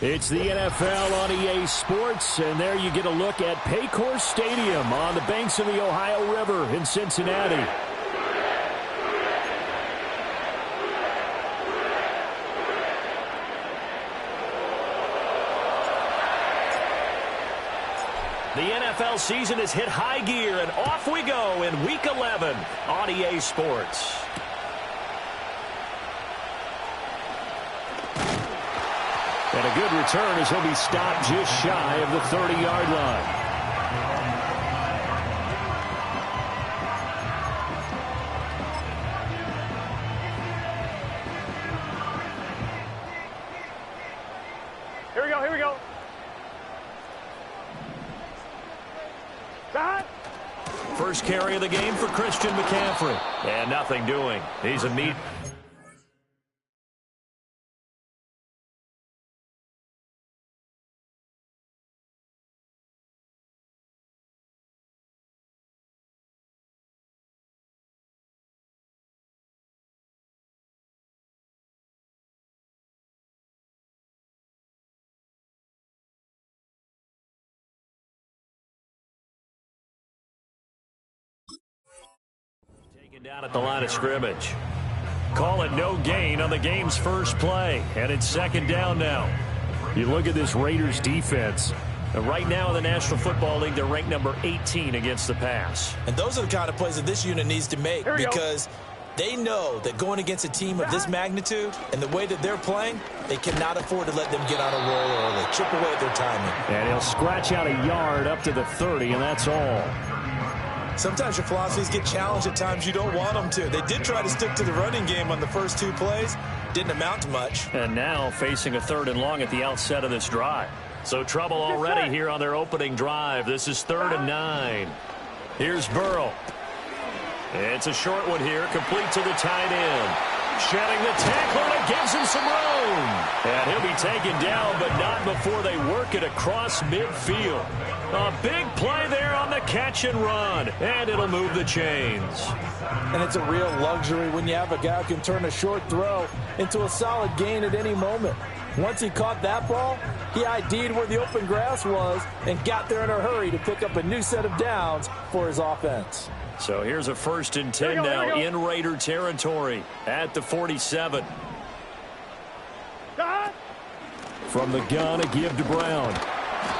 It's the NFL on EA Sports, and there you get a look at Paycor Stadium on the banks of the Ohio River in Cincinnati. The NFL season has hit high gear, and off we go in Week 11 on EA Sports. And a good return as he'll be stopped just shy of the 30-yard line. Here we go. First carry of the game for Christian McCaffrey. And nothing doing. He's a meat. Down at the line of scrimmage. Call it no gain on the game's first play, and it's second down now. You look at this Raiders defense. And right now in the National Football League, they're ranked number 18 against the pass. And those are the kind of plays that this unit needs to make because they know that going against a team of this magnitude and the way that they're playing, they cannot afford to let them get on a roll early. Chip away at their timing. And he'll scratch out a yard up to the 30, and that's all. Sometimes your philosophies get challenged at times you don't want them to. They did try to stick to the running game on the first two plays. Didn't amount to much. And now facing a third and long at the outset of this drive. So trouble already here on their opening drive. This is 3rd and 9. Here's Burrow. It's a short one here, complete to the tight end. Shedding the tackle, and it gives him some room. And he'll be taken down, but not before they work it across midfield. A big play there on the catch and run, and it'll move the chains. And it's a real luxury when you have a guy who can turn a short throw into a solid gain at any moment. Once he caught that ball, he ID'd where the open grass was and got there in a hurry to pick up a new set of downs for his offense. So here's a 1st and 10 now in Raider territory at the 47. From the gun, a give to Brown.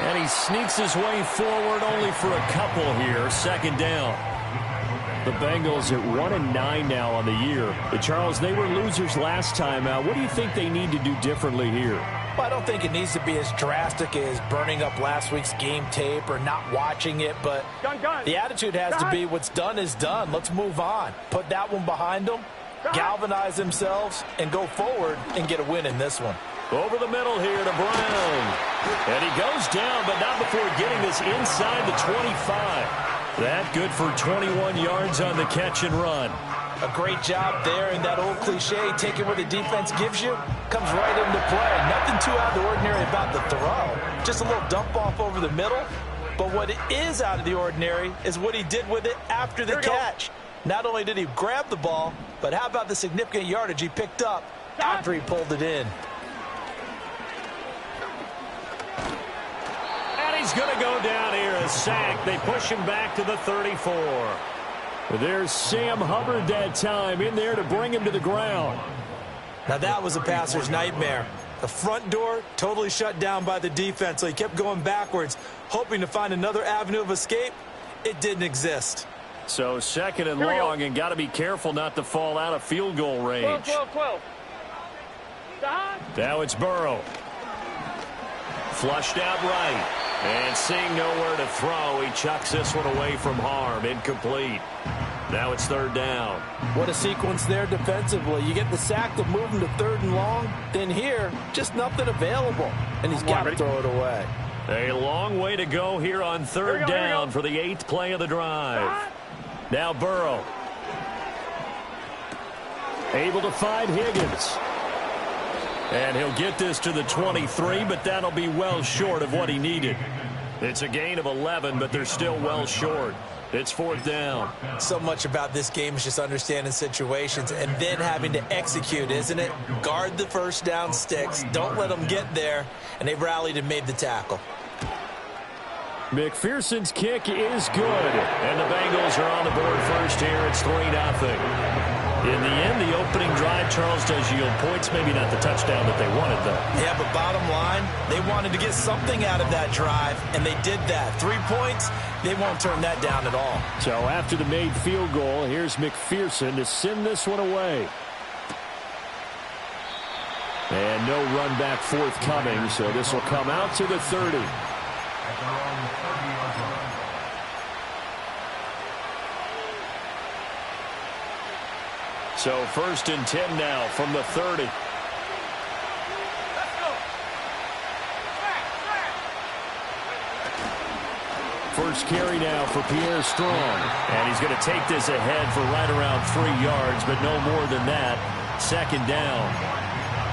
And he sneaks his way forward only for a couple here. Second down. The Bengals at 1-9 now on the year. Charles, they were losers last time out. What do you think they need to do differently here? Well, I don't think it needs to be as drastic as burning up last week's game tape or not watching it, but the attitude has to be what's done is done. Let's move on. Put that one behind them, galvanize themselves, and go forward and get a win in this one. Over the middle here to Brown. And he goes down, but not before getting this inside the 25. That good for 21 yards on the catch and run. A great job there, and that old cliche, taking what the defense gives you, comes right into play. Nothing too out of the ordinary about the throw. Just a little dump off over the middle. But what is out of the ordinary is what he did with it after the catch. Not only did he grab the ball, but how about the significant yardage he picked up after he pulled it in. He's going to go down here, a sack. They push him back to the 34. There's Sam Hubbard that time in there to bring him to the ground. Now that was a passer's nightmare. The front door totally shut down by the defense, so he kept going backwards, hoping to find another avenue of escape. It didn't exist. So 2nd and long, and got to be careful not to fall out of field goal range. 12. Now it's Burrow. Flushed out right. And seeing nowhere to throw, he chucks this one away from harm. Incomplete. Now it's 3rd down. What a sequence there defensively. You get the sack to move him to 3rd and long. Then here, just nothing available. And he's got to throw it away. A long way to go here on 3rd down for the 8th play of the drive. Now Burrow. Able to find Higgins. And he'll get this to the 23, but that'll be well short of what he needed. It's a gain of 11, but they're still well short. It's fourth down. So much about this game is just understanding situations and then having to execute, isn't it? Guard the first down sticks. Don't let them get there. And they rallied and made the tackle. McPherson's kick is good. And the Bengals are on the board first here. It's 3-0. In the end, the opening drive, Charles, does yield points. Maybe not the touchdown that they wanted, though. Yeah, but bottom line, they wanted to get something out of that drive, and they did that. 3 points, they won't turn that down at all. So after the made field goal, here's McPherson to send this one away. And no run back forthcoming, so this will come out to the 30. So first and 10 now from the 30. First carry now for Pierre Strong. And he's going to take this ahead for right around 3 yards, but no more than that. Second down.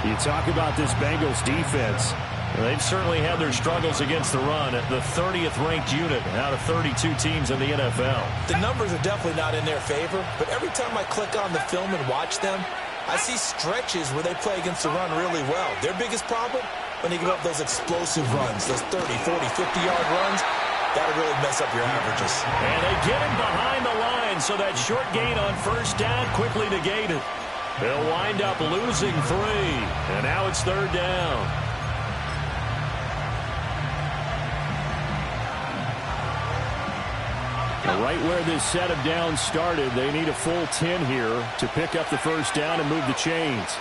You talk about this Bengals defense. They've certainly had their struggles against the run at the 30th ranked unit out of 32 teams in the NFL. The numbers are definitely not in their favor, but every time I click on the film and watch them, I see stretches where they play against the run really well. Their biggest problem, when they give up those explosive runs, those 30, 40, 50-yard runs, that'll really mess up your averages. And they get him behind the line, so that short gain on first down quickly negated. They'll wind up losing 3, and now it's third down. Right where this set of downs started, they need a full 10 here to pick up the first down and move the chains.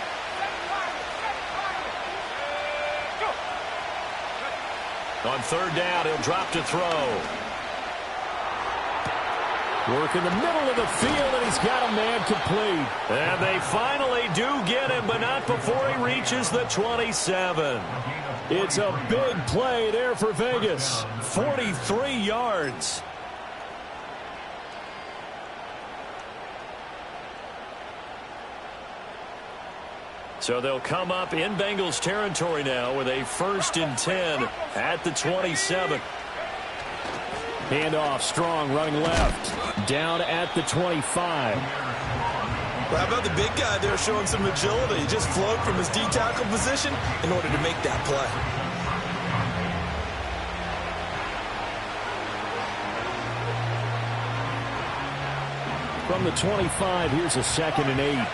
On third down, he'll drop to throw. Work in the middle of the field, and he's got a man complete. And they finally do get him, but not before he reaches the 27. It's a big play there for Vegas. 43 yards. So they'll come up in Bengals territory now with a first and 10 at the 27. Handoff, Strong running left. Down at the 25. Well, how about the big guy there showing some agility? He just flowed from his D-tackle position in order to make that play. From the 25, here's a 2nd and 8.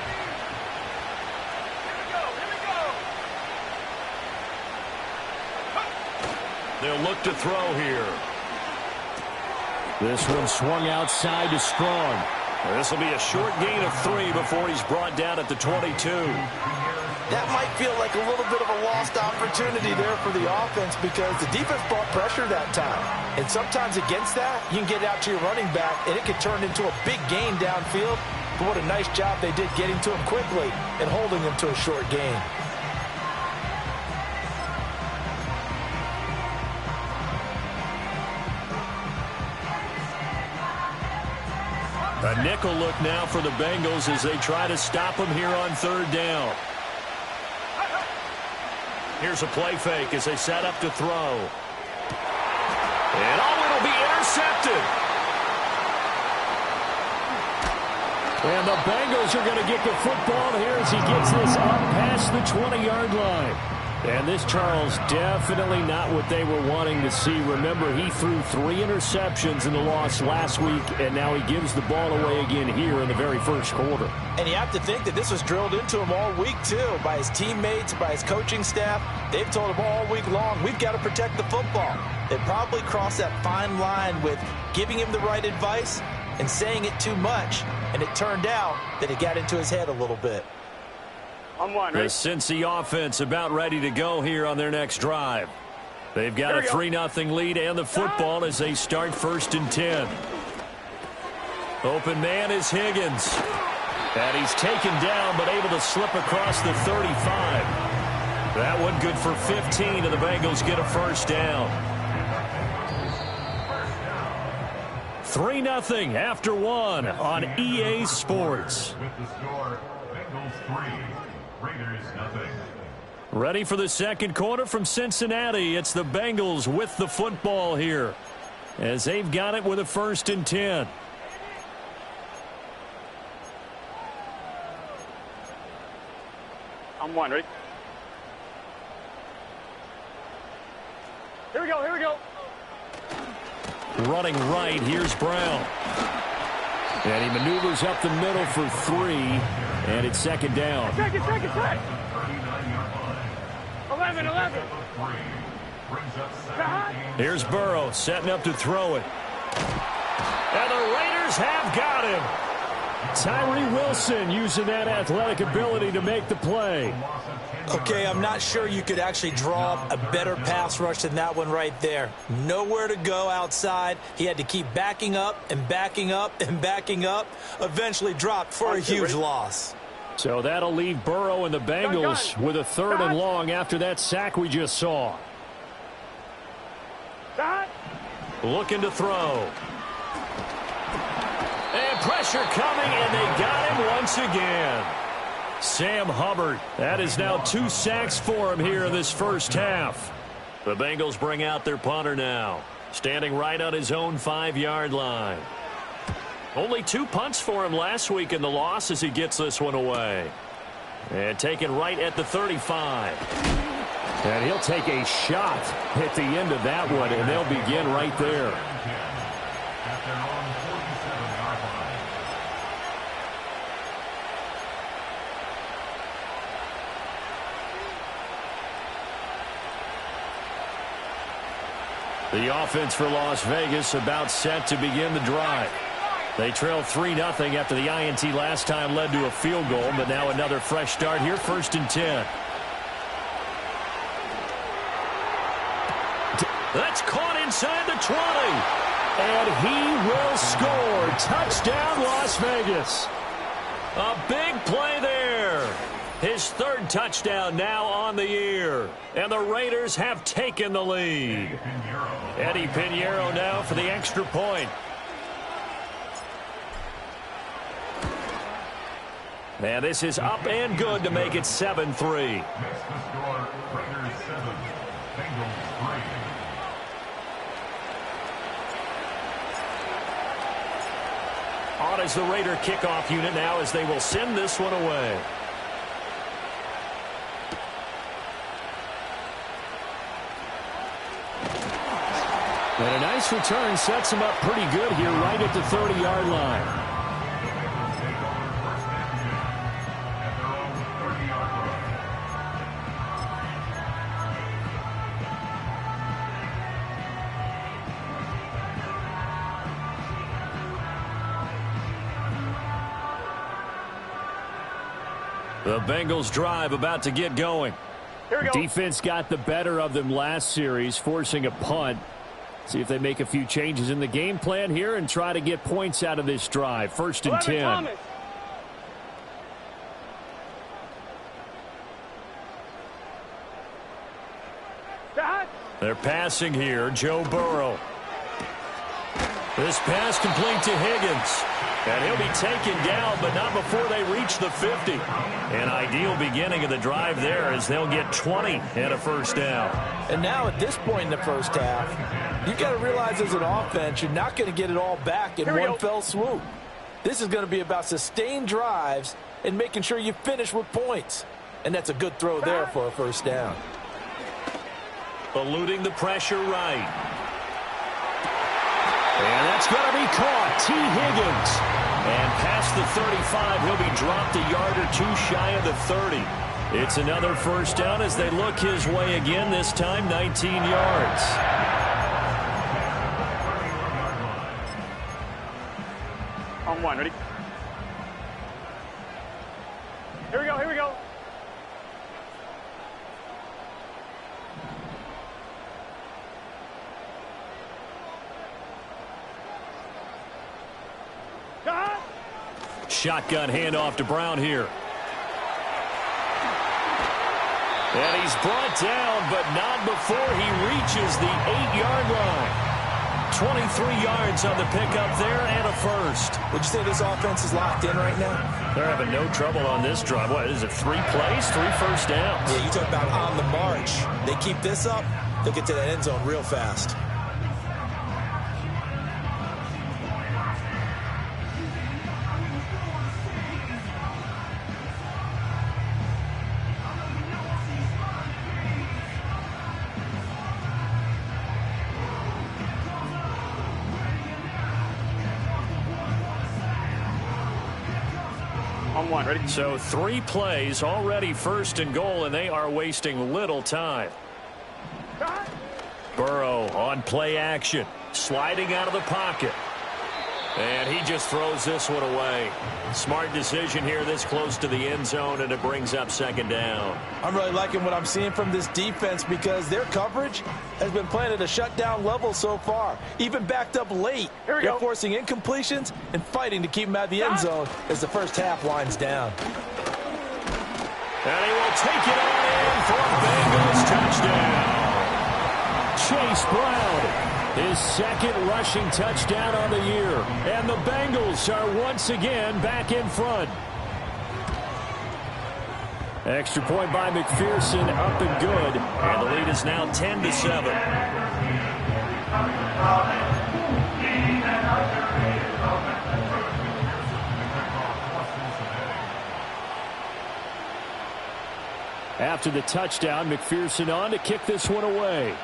They'll look to throw here. This one swung outside to Strong. This will be a short gain of 3 before he's brought down at the 22. That might feel like a little bit of a lost opportunity there for the offense because the defense brought pressure that time. And sometimes against that, you can get out to your running back, and it could turn into a big gain downfield. But what a nice job they did getting to him quickly and holding him to a short gain. A nickel look now for the Bengals as they try to stop him here on third down. Here's a play fake as they set up to throw. And it'll be intercepted. And the Bengals are going to get the football here as he gets this up past the 20-yard line. And this, Charles, definitely not what they were wanting to see. Remember, he threw 3 interceptions in the loss last week, and now he gives the ball away again here in the very first quarter. And you have to think that this was drilled into him all week, too, by his teammates, by his coaching staff. They've told him all week long, we've got to protect the football. They probably crossed that fine line with giving him the right advice and saying it too much. And it turned out that it got into his head a little bit. The Cincy offense about ready to go here on their next drive. They've got a 3-0 lead and the football as they start first and 10. Open man is Higgins. And he's taken down but able to slip across the 35. That one good for 15 and the Bengals get a first down. 3-0 after 1 on EA Sports. With the score, Bengals 3, Raiders 0. Ready for the second quarter from Cincinnati. It's the Bengals with the football here. as they've got it with a 1st and 10. I'm one, ready? Here we go, here we go. Running right, here's Brown. And he maneuvers up the middle for 3, and it's 2nd down. Check. 11. Here's Burrow setting up to throw it. And the Raiders have got him. Tyree Wilson using that athletic ability to make the play. Okay, I'm not sure you could actually draw up a better pass rush than that one right there. Nowhere to go outside. He had to keep backing up and backing up and backing up. Eventually dropped for a huge loss. So that'll leave Burrow and the Bengals with a 3rd and long after that sack we just saw. Looking to throw. And pressure coming, and they got him once again. Sam Hubbard. That is now 2 sacks for him here in this first half. The Bengals bring out their punter now, standing right on his own 5-yard line. Only 2 punts for him last week in the loss as he gets this one away. And taken right at the 35. And he'll take a shot at the end of that one, and they'll begin right there. The offense for Las Vegas about set to begin the drive. They trailed 3-0 after the INT last time led to a field goal, but now another fresh start here, 1st and 10. That's caught inside the 20. And he will score. Touchdown, Las Vegas. A big play there. His 3rd touchdown now on the year. And the Raiders have taken the lead. Eddie Pinheiro now for the extra point. And this is up and good to make it 7-3. On is the Raider kickoff unit now as they will send this one away. And a nice return sets him up pretty good here right at the 30-yard line. The Bengals drive about to get going. Here we go. Defense got the better of them last series, forcing a punt. See if they make a few changes in the game plan here and try to get points out of this drive. 1st and 10. Thomas. They're passing here. Joe Burrow. This pass complete to Higgins. And he'll be taken down, but not before they reach the 50. An ideal beginning of the drive there as they'll get 20 and a 1st down. And now at this point in the first half, you've got to realize as an offense, you're not going to get it all back in one fell swoop. This is going to be about sustained drives and making sure you finish with points. And that's a good throw there for a 1st down. Eluding the pressure right. And that's going to be caught. T. Higgins. And past the 35, he'll be dropped a yard or 2 shy of the 30. It's another 1st down as they look his way again, this time 19 yards. On 1, ready? Here we go, here we go. Shotgun handoff to Brown here. And he's brought down, but not before he reaches the 8-yard line. 23 yards on the pickup there and a 1st. Would you say this offense is locked in right now? They're having no trouble on this drive. What is it, 3 plays, 3 1st downs? Yeah, you talk about on the march. They keep this up, they'll get to that end zone real fast. On one, ready? So 3 plays already 1st and goal, and they are wasting little time. Burrow on play action, sliding out of the pocket. And he just throws this one away. Smart decision here this close to the end zone, and it brings up 2nd down. I'm really liking what I'm seeing from this defense because their coverage has been playing at a shutdown level so far. Even backed up late. They're forcing incompletions and fighting to keep them out of the end zone as the first half winds down. And he will take it on in for a Bengals touchdown. Chase Brown, his 2nd rushing touchdown on the year. And the Bengals are once again back in front. Extra point by McPherson, up and good. And the lead is now 10-7. After the touchdown, McPherson on to kick this one away.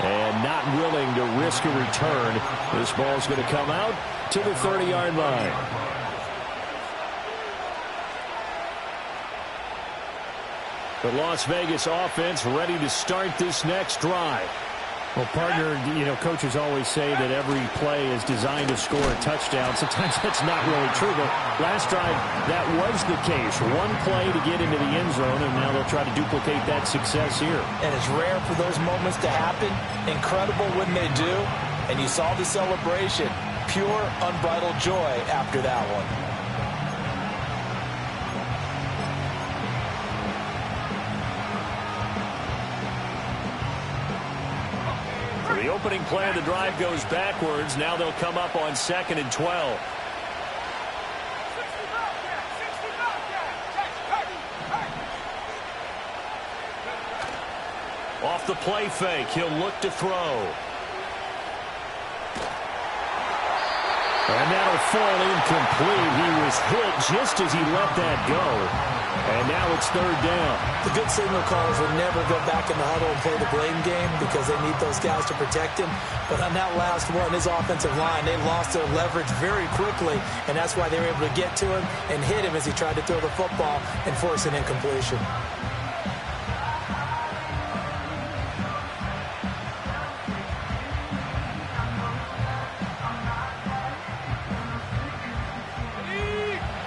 And not willing to risk a return. This ball's going to come out to the 30-yard line. The Las Vegas offense ready to start this next drive. Well, partner, coaches always say that every play is designed to score a touchdown. Sometimes that's not really true, but last drive, that was the case. One play to get into the end zone, and now they'll try to duplicate that success here. And it's rare for those moments to happen. Incredible when they do. And you saw the celebration. Pure, unbridled joy after that one. The opening play of the drive goes backwards. Now they'll come up on 2nd and 12. Off the play fake, he'll look to throw. And that'll fall incomplete. He was hit just as he let that go. And now it's 3rd down. The good signal callers will never go back in the huddle and play the blame game because they need those guys to protect him. But on that last one, his offensive line, they lost their leverage very quickly, and that's why they were able to get to him and hit him as he tried to throw the football and force an incompletion.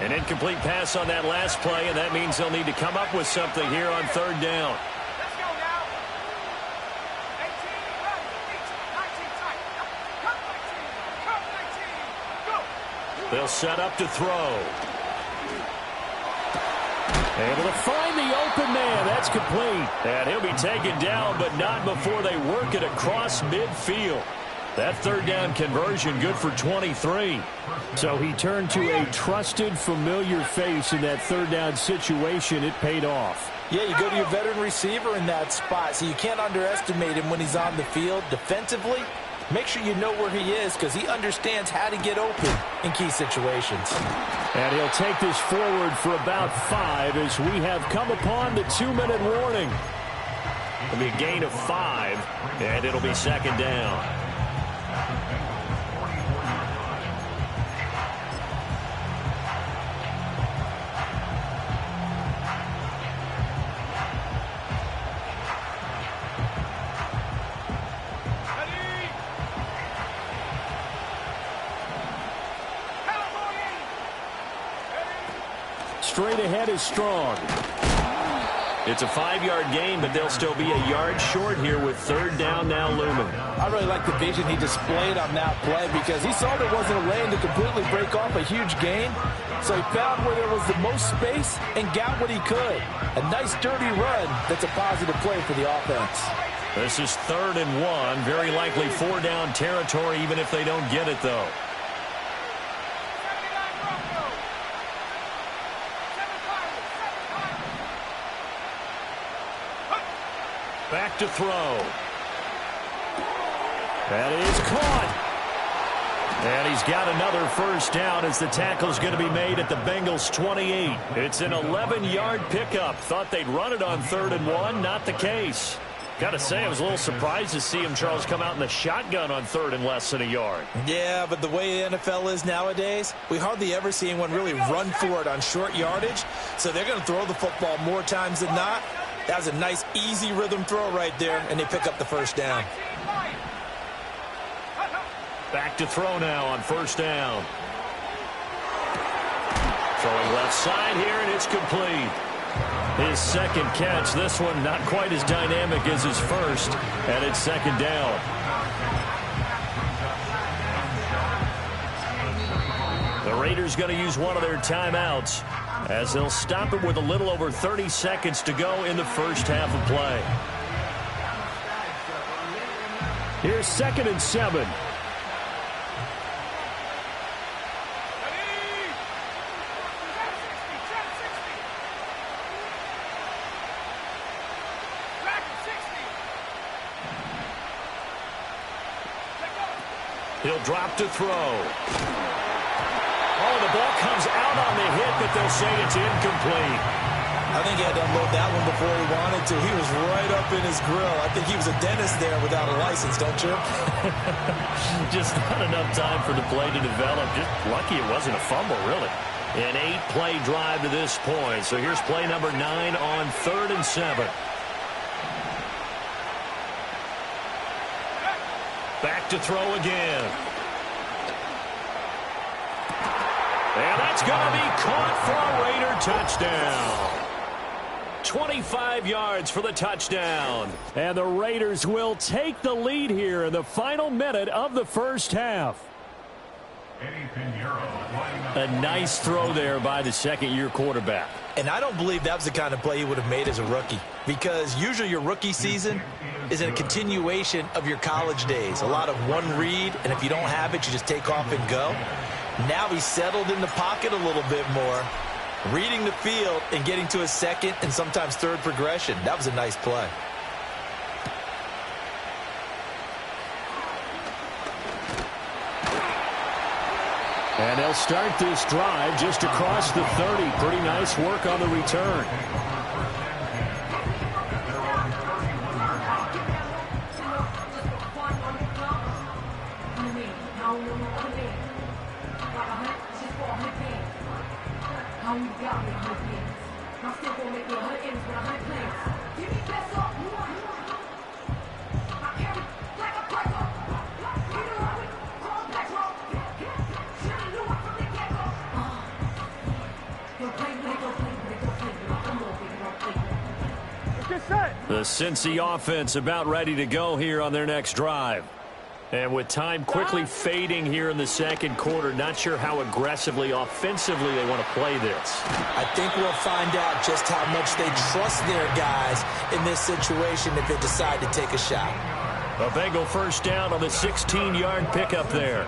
An incomplete pass on that last play, and that means they'll need to come up with something here on 3rd down. Let's go now. 18, 19, go. They'll set up to throw. Able to find the open man. That's complete. And he'll be taken down, but not before they work it across midfield. That 3rd down conversion good for 23. So he turned to a trusted, familiar face in that 3rd down situation. It paid off. Yeah, you go to your veteran receiver in that spot, so you can't underestimate him when he's on the field defensively. Make sure you know where he is because he understands how to get open in key situations. And he'll take this forward for about 5 as we have come upon the 2-minute warning. It'll be a gain of 5, and it'll be 2nd down. Straight ahead is Strong. It's a 5-yard gain, but they'll still be a yard short here with 3rd down now looming. I really like the vision he displayed on that play because he saw there wasn't a lane to completely break off a huge gain. So he found where there was the most space and got what he could. A nice dirty run that's a positive play for the offense. This is 3rd and 1. Very likely 4-down territory even if they don't get it, though. Back to throw. That is caught. And he's got another 1st down as the tackle's going to be made at the Bengals 28. It's an 11-yard pickup. Thought they'd run it on 3rd and 1. Not the case. Got to say, I was a little surprised to see him, Charles, come out in the shotgun on third and less than a yard. Yeah, but the way the NFL is nowadays, we hardly ever see anyone really run for it on short yardage. So they're going to throw the football more times than not. That was a nice, easy rhythm throw right there, and they pick up the first down. Back to throw now on first down. Throwing left side here, and it's complete. His second catch, this one not quite as dynamic as his first, and it's second down. The Raiders going to use one of their timeouts as they'll stop it with a little over 30 seconds to go in the first half of play. Here's 2nd and 7. He'll drop to throw. Oh, the ball comes out on the hit, but they'll say it's incomplete. I think he had to unload that one before he wanted to. He was right up in his grill. I think he was a dentist there without a license, don't you? Just not enough time for the play to develop. Just lucky it wasn't a fumble, really. An 8-play drive to this point. So here's play number 9 on 3rd and 7. Back to throw again. And that's going to be caught for a Raider touchdown. 25 yards for the touchdown. And the Raiders will take the lead here in the final minute of the first half. A nice throw there by the second-year quarterback. And I don't believe that was the kind of play he would have made as a rookie, because usually your rookie season is a continuation of your college days. A lot of one read, and if you don't have it, you just take off and go. Now he's settled in the pocket a little bit more, reading the field and getting to a second and sometimes third progression. That was a nice play. And they'll start this drive just across the 30. Pretty nice work on the return. The Cincy offense about ready to go here on their next drive. And with time quickly fading here in the second quarter, not sure how aggressively, offensively they want to play this. I think we'll find out just how much they trust their guys in this situation if they decide to take a shot. A Bengal first down on the 16-yard pickup there.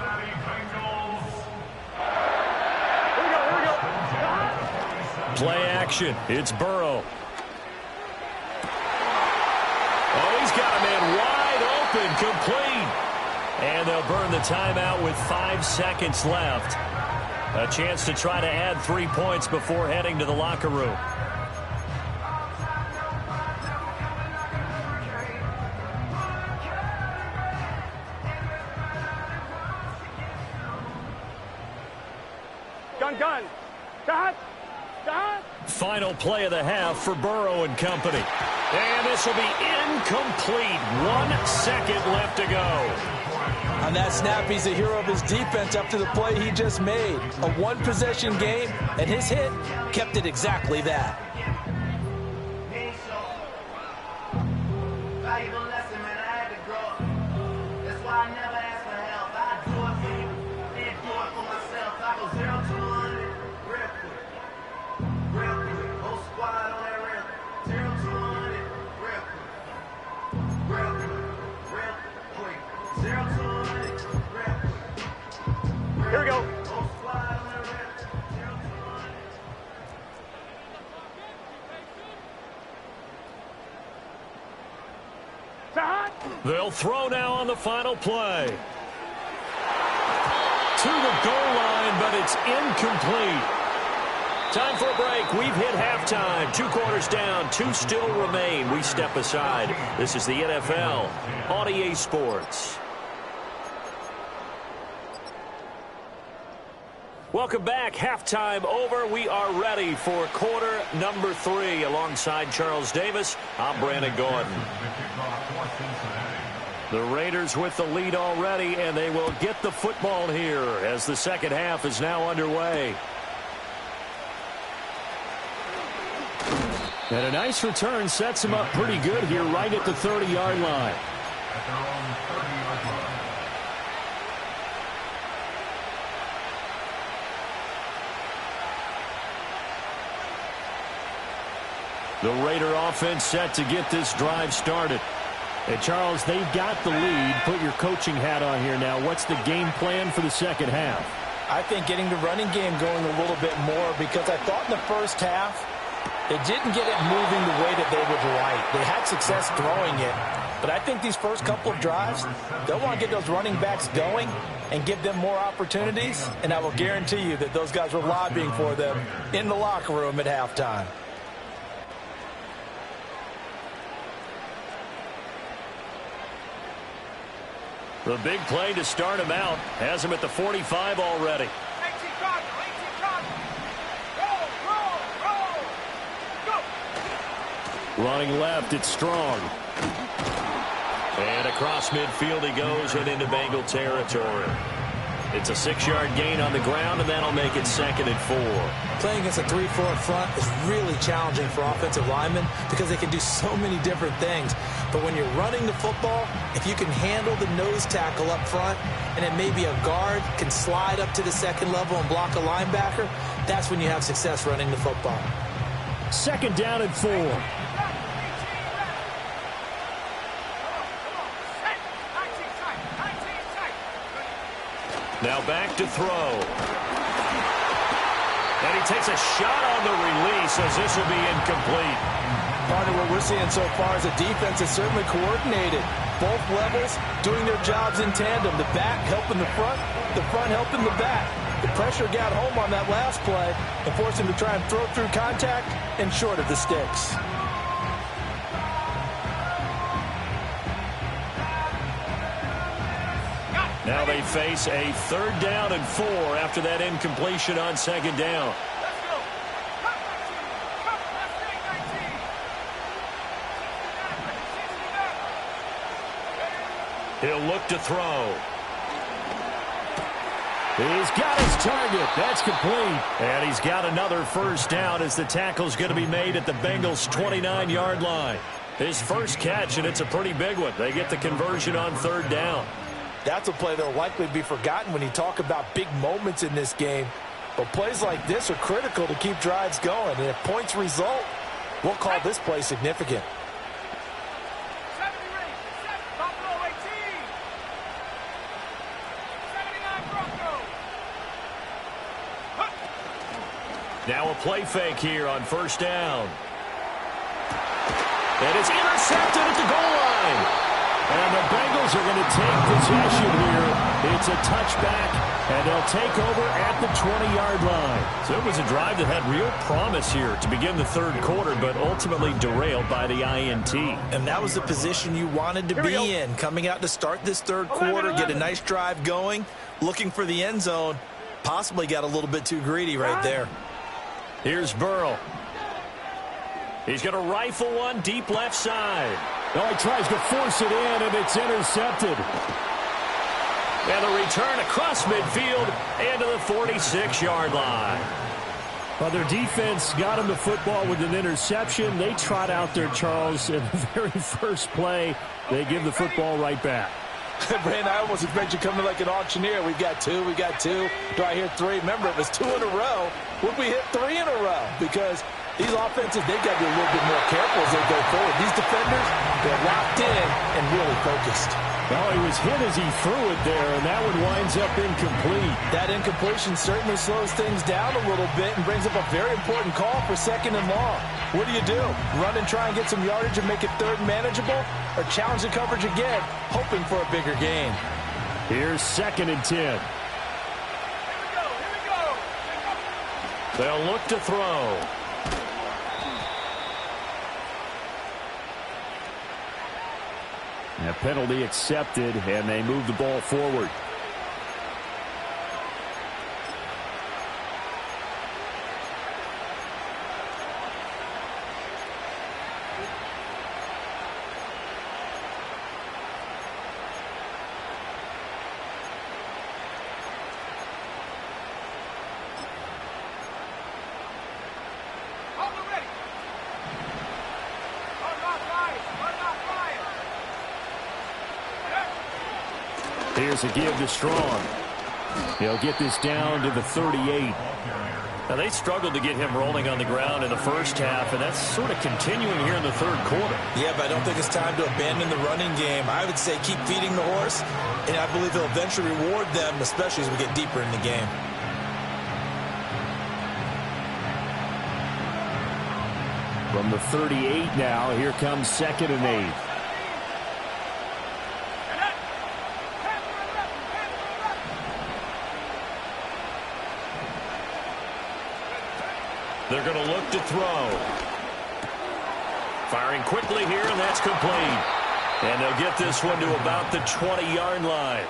Play action. It's Burrow. Oh, he's got a man wide open, complete. And they'll burn the timeout with 5 seconds left. A chance to try to add 3 points before heading to the locker room. Gun. Final play of the half for Burrow and company. And this will be incomplete. 1 second left to go. On that snap, he's a hero of his defense after the play he just made. A one-possession game, and his hit kept it exactly that. Here we go. They'll throw now on the final play. To the goal line, but it's incomplete. Time for a break. We've hit halftime. 2 quarters down. 2 still remain. We step aside. This is the NFL on EA Sports. Welcome back. Halftime over. We are ready for quarter number 3. Alongside Charles Davis, I'm Brandon Gordon. The Raiders with the lead already, and they will get the football here as the second half is now underway. And a nice return sets him up pretty good here right at the 30-yard line. At their own 30-yard line. The Raider offense set to get this drive started. And Charles, they've got the lead. Put your coaching hat on here now. What's the game plan for the second half? I think getting the running game going a little bit more, because I thought in the first half they didn't get it moving the way that they would like. They had success throwing it. But I think these first couple of drives, they'll want to get those running backs going and give them more opportunities. And I will guarantee you that those guys were lobbying for them in the locker room at halftime. The big play to start him out has him at the 45 already. 18 Cardinal, 18 Cardinal. Go, go, go. Running left, it's Strong. And across midfield he goes and into Bengal territory. It's a 6-yard gain on the ground, and that'll make it 2nd and 4. Playing against a 3-4 front is really challenging for offensive linemen because they can do so many different things. But when you're running the football, if you can handle the nose tackle up front, and then maybe a guard can slide up to the second level and block a linebacker, that's when you have success running the football. 2nd down and 4. Now back to throw. And he takes a shot on the release as this will be incomplete. Part of what we're seeing so far is the defense is certainly coordinated. Both levels doing their jobs in tandem. The back helping the front helping the back. The pressure got home on that last play and forced him to try and throw through contact and short of the sticks. Now they face a 3rd down and 4 after that incompletion on 2nd down. Let's go. Come, 19. He'll look to throw. He's got his target. That's complete. And he's got another 1st down as the tackle's going to be made at the Bengals' 29-yard line. His first catch, and it's a pretty big one. They get the conversion on 3rd down. That's a play that will likely be forgotten when you talk about big moments in this game. But plays like this are critical to keep drives going. And if points result, we'll call this play significant. 70 rings, 7, Buffalo 18. 79 Broncos. Now a play fake here on 1st down. And it's intercepted at the goal line. And the Bengals are going to take possession here. It's a touchback, and they'll take over at the 20-yard line. So it was a drive that had real promise here to begin the 3rd quarter, but ultimately derailed by the INT. And that was the position you wanted to be in, coming out to start this 3rd quarter, get a nice drive going, looking for the end zone. Possibly got a little bit too greedy right there. Here's Burrow. He's going to rifle one deep left side. Oh, he tries to force it in, and it's intercepted. And the return across midfield and to the 46-yard line. Well, their defense got him the football with an interception. They trot out there, Charles, in the very first play. They give the football right back. Brandon, I almost expect you coming like an auctioneer. We got 2, we got 2. Do I hear 3? Remember, it was 2 in a row. Would we hit 3 in a row? Because these offenses, they've got to be a little bit more careful as they go forward. These defenders, they're locked in and really focused. Well, he was hit as he threw it there, and that one winds up incomplete. That incompletion certainly slows things down a little bit and brings up a very important call for 2nd and long. What do? Run and try and get some yardage and make it 3rd manageable? Or challenge the coverage again, hoping for a bigger gain? Here's 2nd and 10. Here we go. They'll look to throw. A penalty accepted, and they move the ball forward. Here's a give to Strong. He'll get this down to the 38. Now, they struggled to get him rolling on the ground in the first half, and that's sort of continuing here in the third quarter. Yeah, but I don't think it's time to abandon the running game. I would say keep feeding the horse, and I believe he'll eventually reward them, especially as we get deeper in the game. From the 38 now, here comes 2nd and 8. They're going to look to throw. Firing quickly here, and that's complete. And they'll get this one to about the 20-yard line.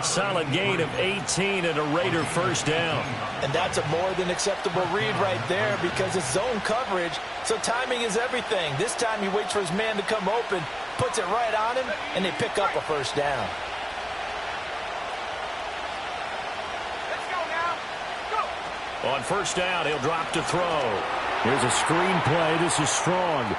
Solid gain of 18 and a Raider first down. And that's a more than acceptable read right there because it's zone coverage, so timing is everything. This time he waits for his man to come open, puts it right on him, and they pick up a first down. On first down, he'll drop to throw. Here's a screen play. This is Strong.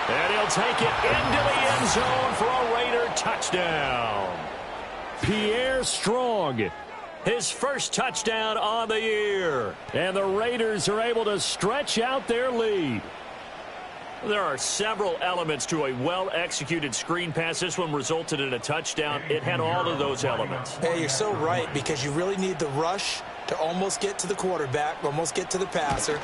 And he'll take it into the end zone for a Raider touchdown. Pierre Strong. His first touchdown on the year. And the Raiders are able to stretch out their lead. There are several elements to a well-executed screen pass. This one resulted in a touchdown. It had all of those elements. Hey, you're so right because you really need the rush to almost get to the quarterback, almost get to the passer.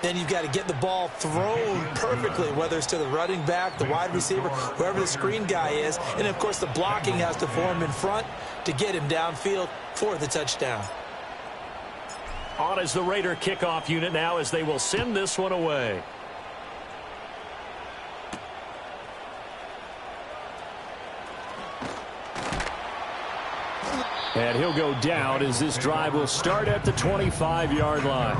Then you've got to get the ball thrown perfectly, whether it's to the running back, the wide receiver, whoever the screen guy is. And, of course, the blocking has to form in front to get him downfield for the touchdown. On is the Raider kickoff unit now as they will send this one away. And he'll go down as this drive will start at the 25-yard line.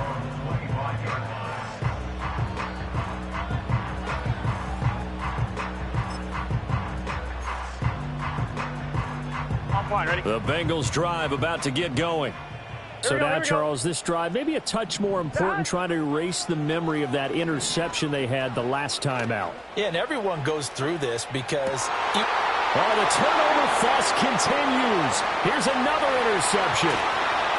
The Bengals drive about to get going. So now, Charles, this drive may be a touch more important, trying to erase the memory of that interception they had the last time out. Yeah, and everyone goes through this because... Oh, the turnover fuss continues. Here's another interception.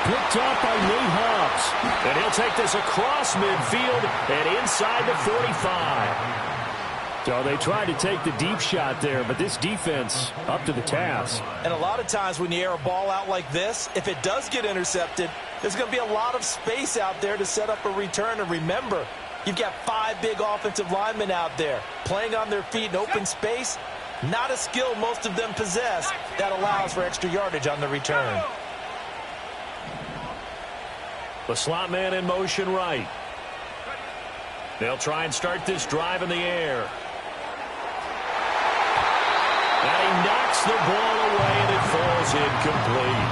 Picked off by Nate Hobbs. And he'll take this across midfield and inside the 45. So they tried to take the deep shot there, but this defense up to the task. And a lot of times when you air a ball out like this, if it does get intercepted, there's going to be a lot of space out there to set up a return. And remember, you've got 5 big offensive linemen out there playing on their feet in open space. Not a skill most of them possess that allows for extra yardage on the return. The slot man in motion right. They'll try and start this drive in the air. And he knocks the ball away, and it falls incomplete.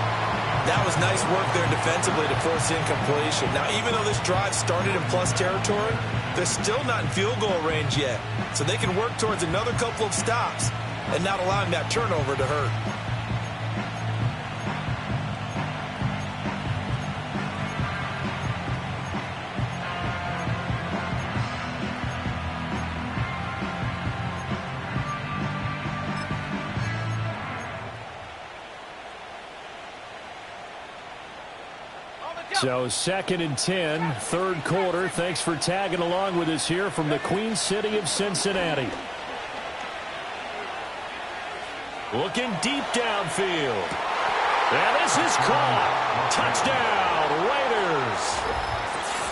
That was nice work there defensively to force incompletion. Now, even though this drive started in plus territory, they're still not in field goal range yet. So they can work towards another couple of stops and not allowing that turnover to hurt. So 2nd and 10, third quarter. Thanks for tagging along with us here from the Queen City of Cincinnati. Looking deep downfield. And this is caught. Touchdown, Raiders.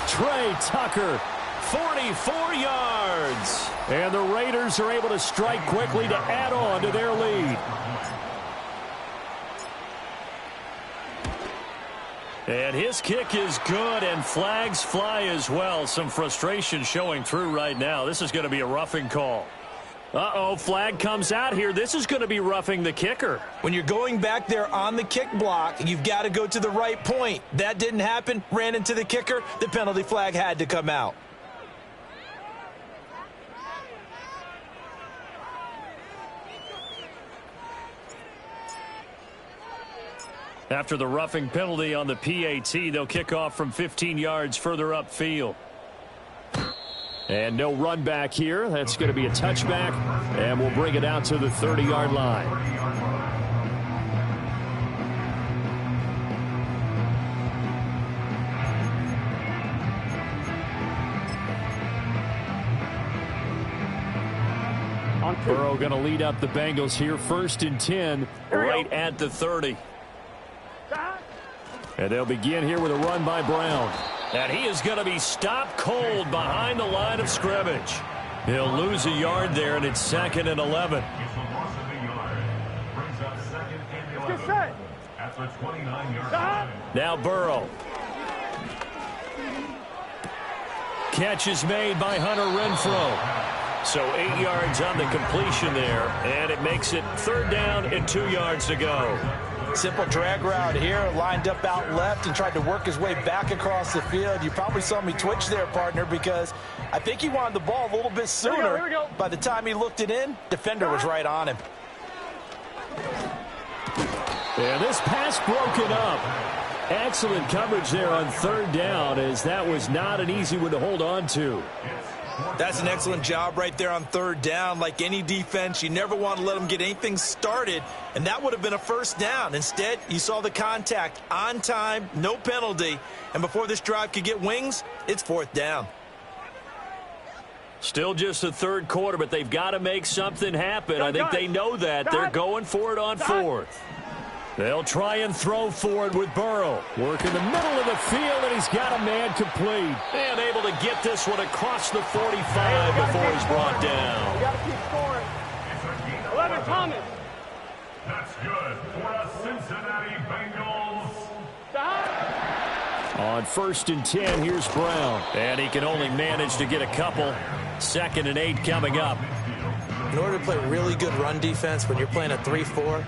Trey Tucker, 44 yards. and the Raiders are able to strike quickly to add on to their lead. And his kick is good, and flags fly as well. Some frustration showing through right now. This is going to be a roughing call. Uh-oh, flag comes out here. This is going to be roughing the kicker. When you're going back there on the kick block, you've got to go to the right point. That didn't happen. Ran into the kicker. The penalty flag had to come out. After the roughing penalty on the PAT, they'll kick off from 15 yards further upfield. And no run back here. That's going to be a touchback, and we'll bring it out to the 30-yard line. Burrow going to lead up the Bengals here, 1st and 10, right at the 30. And they'll begin here with a run by Brown. And he is going to be stopped cold behind the line of scrimmage. He'll lose a yard there, and it's 2nd and 11. It's the loss of a yard. Brings up 2nd and 11 at the 29-yard line. Now Burrow. Catch is made by Hunter Renfrow. So 8 yards on the completion there, and it makes it 3rd down and 2 yards to go. Simple drag route here, lined up out left and tried to work his way back across the field. You probably saw me twitch there, partner, because I think he wanted the ball a little bit sooner. Here we go. By the time he looked it in, defender was right on him. And this pass broken up. Excellent coverage there on 3rd down, as that was not an easy one to hold on to. That's an excellent job right there on 3rd down. Like any defense, you never want to let them get anything started, and that would have been a 1st down. Instead, you saw the contact on time, no penalty, and before this drive could get wings, it's 4th down. Still just the 3rd quarter, but they've got to make something happen. I think they know that. They're going for it on 4th. They'll try and throw for it with Burrow. Work in the middle of the field, and he's got a man complete. And able to get this one across the 45 before he's brought down. You got to keep scoring. 11, Thomas. That's good for the Cincinnati Bengals. On 1st and 10, here's Brown. And he can only manage to get a couple. 2nd and 8 coming up. In order to play really good run defense when you're playing a 3-4,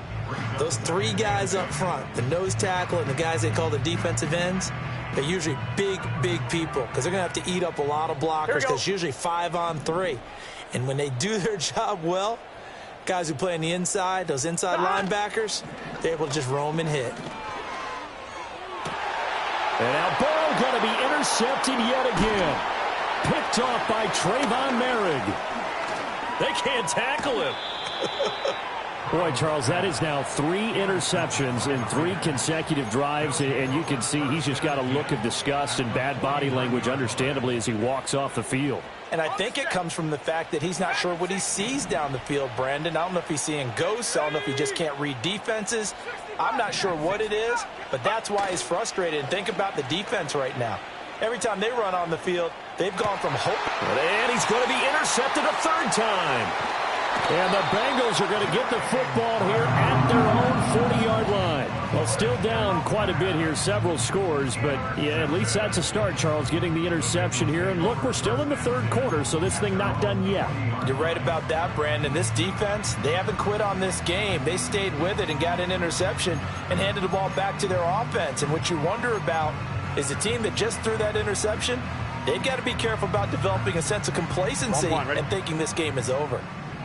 those 3 guys up front, the nose tackle and the guys they call the defensive ends, they're usually big, big people because they're going to have to eat up a lot of blockers because it's usually 5 on 3. And when they do their job well, guys who play on the inside, those inside linebackers, they're able to just roam and hit. And now Burrow going to be intercepted yet again. Picked off by Trayvon Merrick. They can't tackle him. Boy, Charles, that is now 3 interceptions in 3 consecutive drives, and you can see he's just got a look of disgust and bad body language, understandably, as he walks off the field. And I think it comes from the fact that he's not sure what he sees down the field, Brandon. I don't know if he's seeing ghosts. I don't know if he just can't read defenses. I'm not sure what it is, but that's why he's frustrated. And think about the defense right now. Every time they run on the field, they've gone from hope. And he's going to be intercepted a 3rd time. And the Bengals are going to get the football here at their own 40-yard line. Well, still down quite a bit here, several scores, but yeah, at least that's a start, Charles, getting the interception here. And look, we're still in the 3rd quarter, so this thing not done yet. You're right about that, Brandon. This defense, they haven't quit on this game. They stayed with it and got an interception and handed the ball back to their offense. And what you wonder about is the team that just threw that interception, they've got to be careful about developing a sense of complacency and thinking this game is over.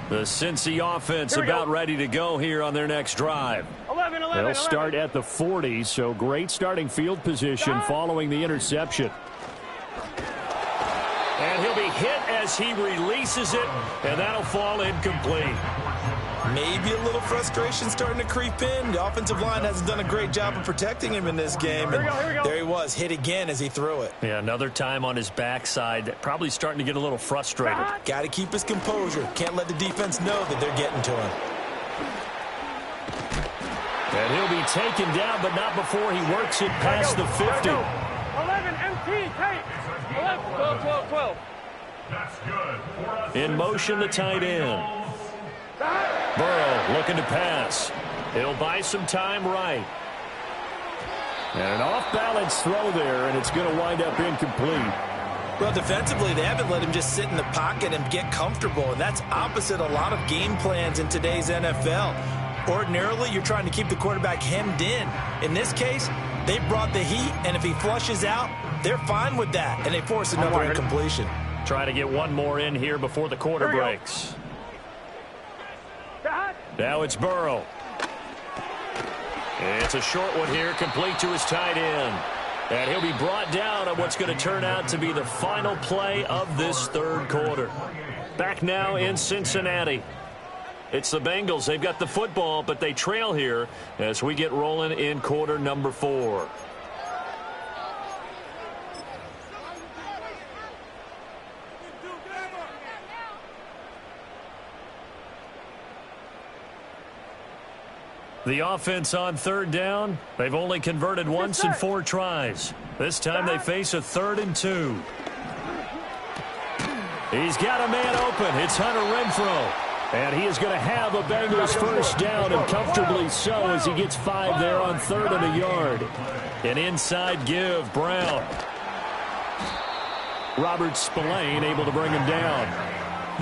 The Cincy offense about ready to go here on their next drive. 11, They'll start at the 40, so great starting field position following the interception. And he'll be hit as he releases it, and that'll fall incomplete. Maybe a little frustration starting to creep in. The offensive line hasn't done a great job of protecting him in this game. And there he was, hit again as he threw it. Yeah, another time on his backside, probably starting to get a little frustrated. Got to keep his composure. Can't let the defense know that they're getting to him. And he'll be taken down, but not before he works it past the 50. 11, MT, tape. 11, 12, 12, 12. That's good. In motion, the tight end. Burrow looking to pass. He'll buy some time right. And an off-balance throw there, and it's going to wind up incomplete. Well, defensively, they haven't let him just sit in the pocket and get comfortable, and that's opposite a lot of game plans in today's NFL. Ordinarily, you're trying to keep the quarterback hemmed in. In this case, they brought the heat, and if he flushes out, they're fine with that, and they force another incompletion. Try to get one more in here before the quarter breaks. Now it's Burrow. It's a short one here, complete to his tight end. And he'll be brought down on what's going to turn out to be the final play of this third quarter. Back now in Cincinnati. It's the Bengals. They've got the football, but they trail here as we get rolling in quarter number 4. The offense on third down. They've only converted once in 4 tries. This time they face a 3rd and 2. He's got a man open. It's Hunter Renfrow. And he is going to have a Bengals first down, and comfortably so, as he gets 5 there on 3rd and a yard. An inside give, Brown. Robert Spillane able to bring him down.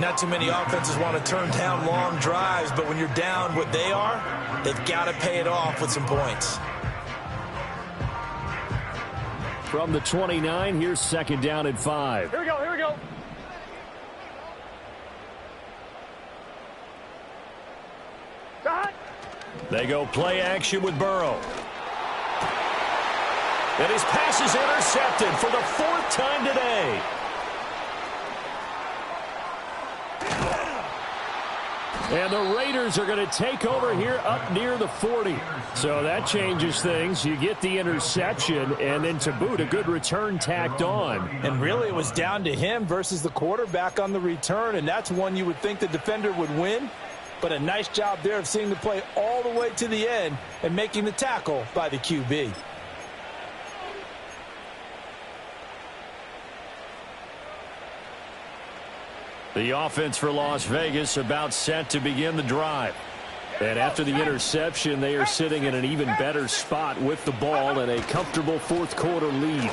Not too many offenses want to turn down long drives, but when you're down what they are, they've got to pay it off with some points. From the 29, here's 2nd down and 5. Here we go, here we go. They go play action with Burrow. And his pass is intercepted for the 4th time today. And the Raiders are going to take over here up near the 40. So that changes things. You get the interception, and then to boot, a good return tacked on. And really, it was down to him versus the quarterback on the return, and that's one you would think the defender would win. But a nice job there of seeing the play all the way to the end and making the tackle by the QB. The offense for Las Vegas about set to begin the drive. And after the interception, they are sitting in an even better spot with the ball and a comfortable 4th quarter lead.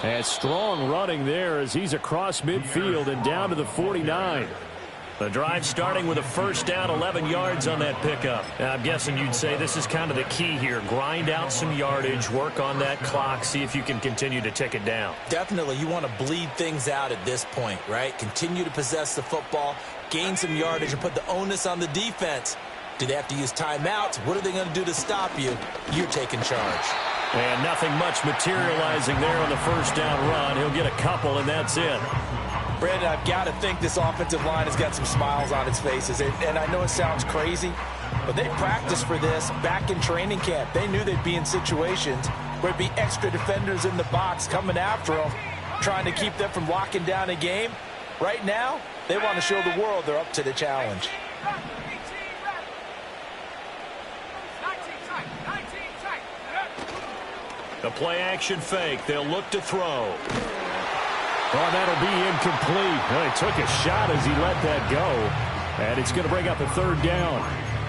And strong running there as he's across midfield and down to the 49. The drive starting with a first down, 11 yards on that pickup. Now, I'm guessing you'd say this is kind of the key here. Grind out some yardage, work on that clock, see if you can continue to tick it down. Definitely, you want to bleed things out at this point, right? Continue to possess the football, gain some yardage, and put the onus on the defense. Do they have to use timeouts? What are they going to do to stop you? You're taking charge. And nothing much materializing there on the first down run. He'll get a couple, and that's it. Brandon, I've got to think this offensive line has got some smiles on its faces. And I know it sounds crazy, but they practiced for this back in training camp. They knew they'd be in situations where it'd be extra defenders in the box coming after them, trying to keep them from locking down a game. Right now, they want to show the world they're up to the challenge. The play action fake. They'll look to throw. Oh, that'll be incomplete. Well, he took a shot as he let that go. And it's going to bring up a 3rd down.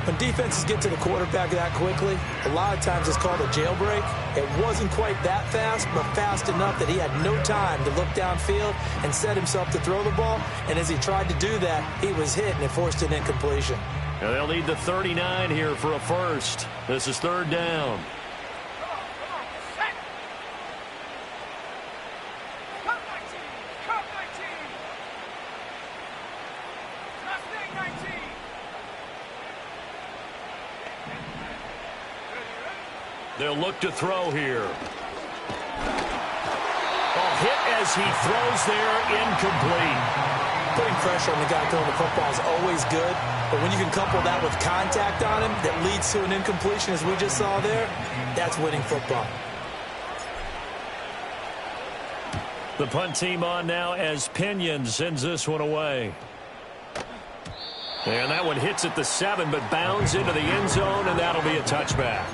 When defenses get to the quarterback that quickly, a lot of times it's called a jailbreak. It wasn't quite that fast, but fast enough that he had no time to look downfield and set himself to throw the ball. And as he tried to do that, he was hit and it forced an incompletion. Now they'll need the 39 here for a first. This is 3rd down. They'll look to throw here. Oh, hit as he throws there, incomplete. Putting pressure on the guy throwing the football is always good, but when you can couple that with contact on him that leads to an incompletion, as we just saw there, that's winning football. The punt team on now as Pinion sends this one away. And that one hits at the 7, but bounds into the end zone, and that'll be a touchback.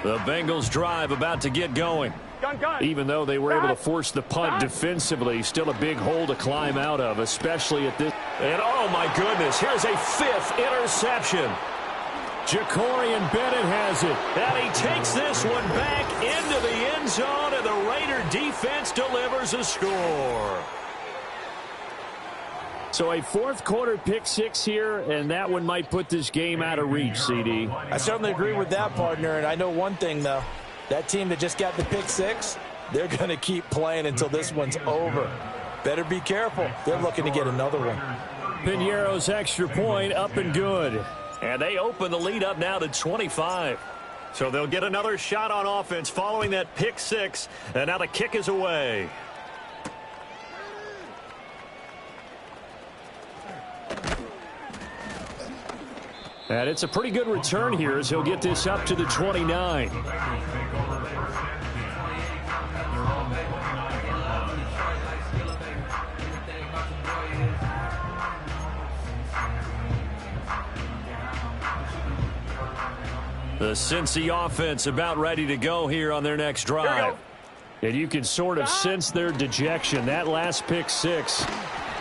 The Bengals drive about to get going. Go, Even though they were able to force the punt defensively, still a big hole to climb out of, especially at this. And oh my goodness, here's a 5th interception. Jacorian Bennett has it. And he takes this one back into the end zone, and the Raider defense delivers a score. So a fourth quarter pick six here, and that one might put this game out of reach, CD. I certainly agree with that, partner, and I know one thing, though. That team that just got the pick six, they're going to keep playing until this one's over. Better be careful. They're looking to get another one. Piñeiro's extra point up and good. And they open the lead up now to 25. So they'll get another shot on offense following that pick six, and now the kick is away. And it's a pretty good return here as he'll get this up to the 29. The Cincy offense about ready to go here on their next drive. And you can sort of sense their dejection. That last pick six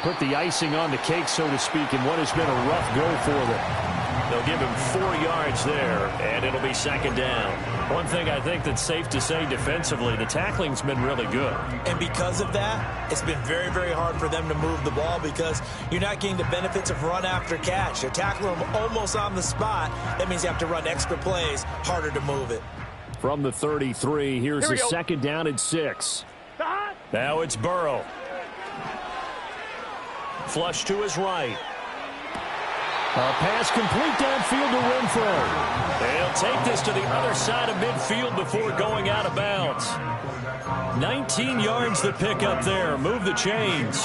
put the icing on the cake, so to speak, in what has been a rough go for them. They'll give him 4 yards there, and it'll be second down. One thing I think that's safe to say defensively, the tackling's been really good. And because of that, it's been very, very hard for them to move the ball because you're not getting the benefits of run after catch. They're tackling them almost on the spot. That means you have to run extra plays, harder to move it. From the 33, here's the second down and 6. Now it's Burrow. Flush to his right. A pass complete downfield to Renfro. They'll take this to the other side of midfield before going out of bounds. 19 yards to pick up there. Move the chains.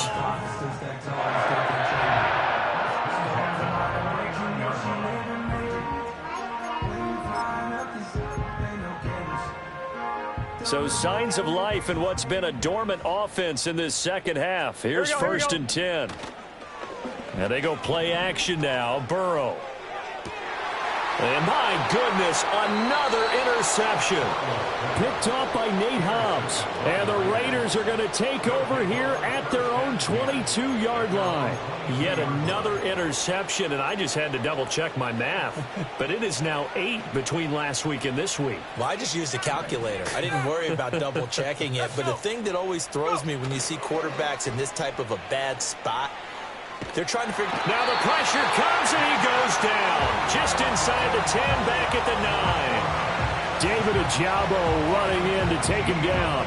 So signs of life in what's been a dormant offense in this second half. Here's first and 10. And they go play action now. Burrow. And my goodness, another interception. Picked off by Nate Hobbs. And the Raiders are going to take over here at their own 22-yard line. Yet another interception, and I just had to double-check my math. But it is now 8 between last week and this week. Well, I just used a calculator. I didn't worry about double-checking it. But the thing that always throws me when you see quarterbacks in this type of a bad spot, they're trying to figure. Now the pressure comes and he goes down. Just inside the 10, back at the 9. David Ojabo running in to take him down.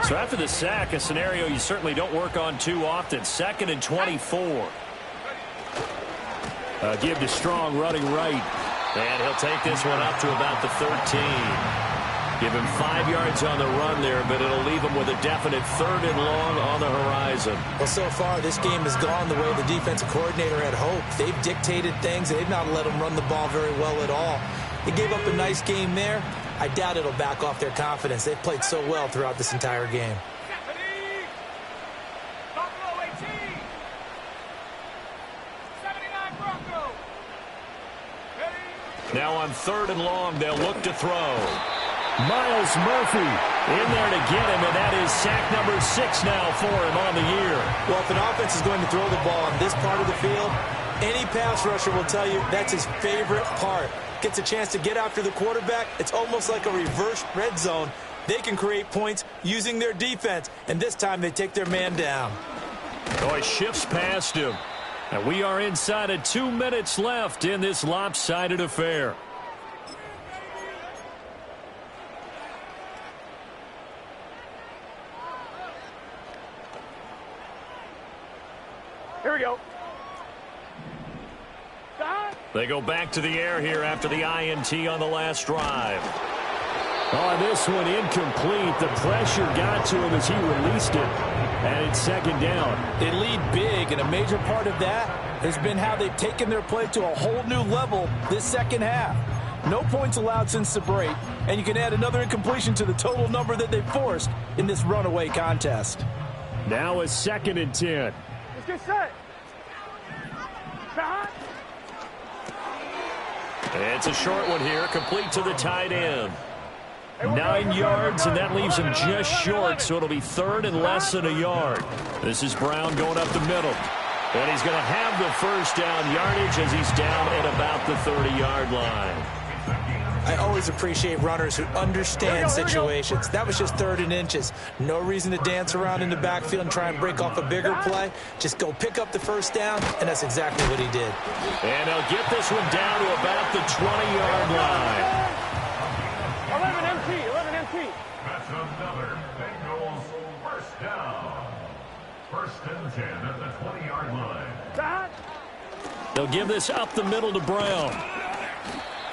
So after the sack, a scenario you certainly don't work on too often. 2nd and 24. Give to Strong running right. And he'll take this one up to about the 13. Give him 5 yards on the run there, but it'll leave him with a definite 3rd and long on the horizon. Well, so far, this game has gone the way the defensive coordinator had hoped. They've dictated things. They've not let them run the ball very well at all. They gave up a nice game there. I doubt it'll back off their confidence. They've played so well throughout this entire game. Now on 3rd and long, they'll look to throw. Miles Murphy in there to get him, and that is sack number 6 now for him on the year. Well, if an offense is going to throw the ball on this part of the field, any pass rusher will tell you that's his favorite part. Gets a chance to get after the quarterback. It's almost like a reverse red zone. They can create points using their defense, and this time they take their man down. Oh, he shifts past him. And we are inside of 2 minutes left in this lopsided affair. Here we go. They go back to the air here after the INT on the last drive. Oh, this one incomplete. The pressure got to him as he released it. And it's second down. They lead big, and a major part of that has been how they've taken their play to a whole new level this second half. No points allowed since the break, and you can add another incompletion to the total number that they forced in this runaway contest. Now a 2nd and 10. Let's get set. Shot. It's a short one here, complete to the tight end. 9 yards, and that leaves him just short, so it'll be 3rd and less than a yard. This is Brown going up the middle. And he's going to have the first down yardage as he's down at about the 30-yard line. I always appreciate runners who understand situations. That was just 3rd and inches. No reason to dance around in the backfield and try and break off a bigger play. Just go pick up the first down, and that's exactly what he did. And he'll get this one down to about the 20-yard line. 11 MT. That's another Bengals first down. 1st and 10 at the 20-yard line. Shot. They'll give this up the middle to Brown.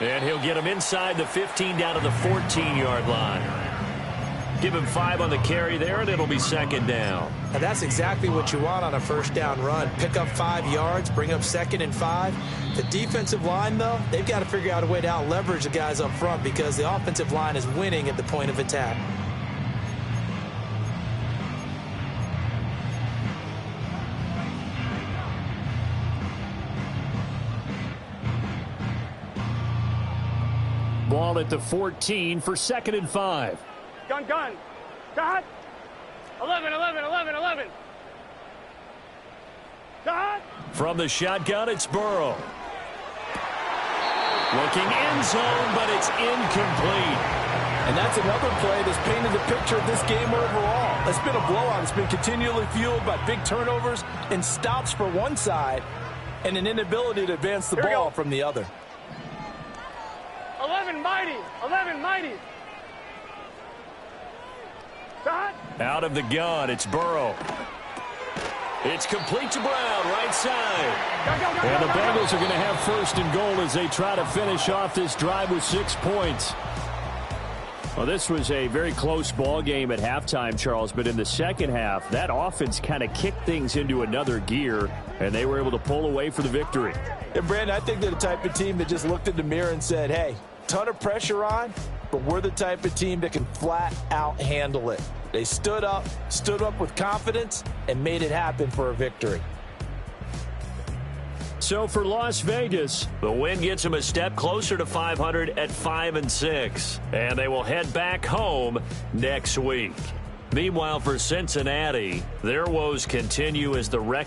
And he'll get him inside the 15 down to the 14-yard line. Give him 5 on the carry there, and it'll be 2nd down. Now that's exactly what you want on a first down run. Pick up 5 yards, bring up 2nd and 5. The defensive line, though, they've got to figure out a way to out-leverage the guys up front because the offensive line is winning at the point of attack. Ball at the 14 for 2nd and 5. Gun. Shot. 11. Shot. From the shotgun, it's Burrow. Looking end zone, but it's incomplete. And that's another play that's painted the picture of this game overall. It's been a blowout. It's been continually fueled by big turnovers and stops for one side and an inability to advance the ball from the other. 11 mighty. Shot. Out of the gun, it's Burrow. It's complete to Brown, right side. And the Bengals are going to have 1st and goal as they try to finish off this drive with 6 points. Well, this was a very close ball game at halftime, Charles, but in the second half, that offense kind of kicked things into another gear, and they were able to pull away for the victory. And, Brandon, I think they're the type of team that just looked in the mirror and said, hey, ton of pressure on, but we're the type of team that can flat out handle it. They stood up with confidence, and made it happen for a victory. So for Las Vegas, the win gets them a step closer to 500 at 5-6, and they will head back home next week. Meanwhile, for Cincinnati, their woes continue as the record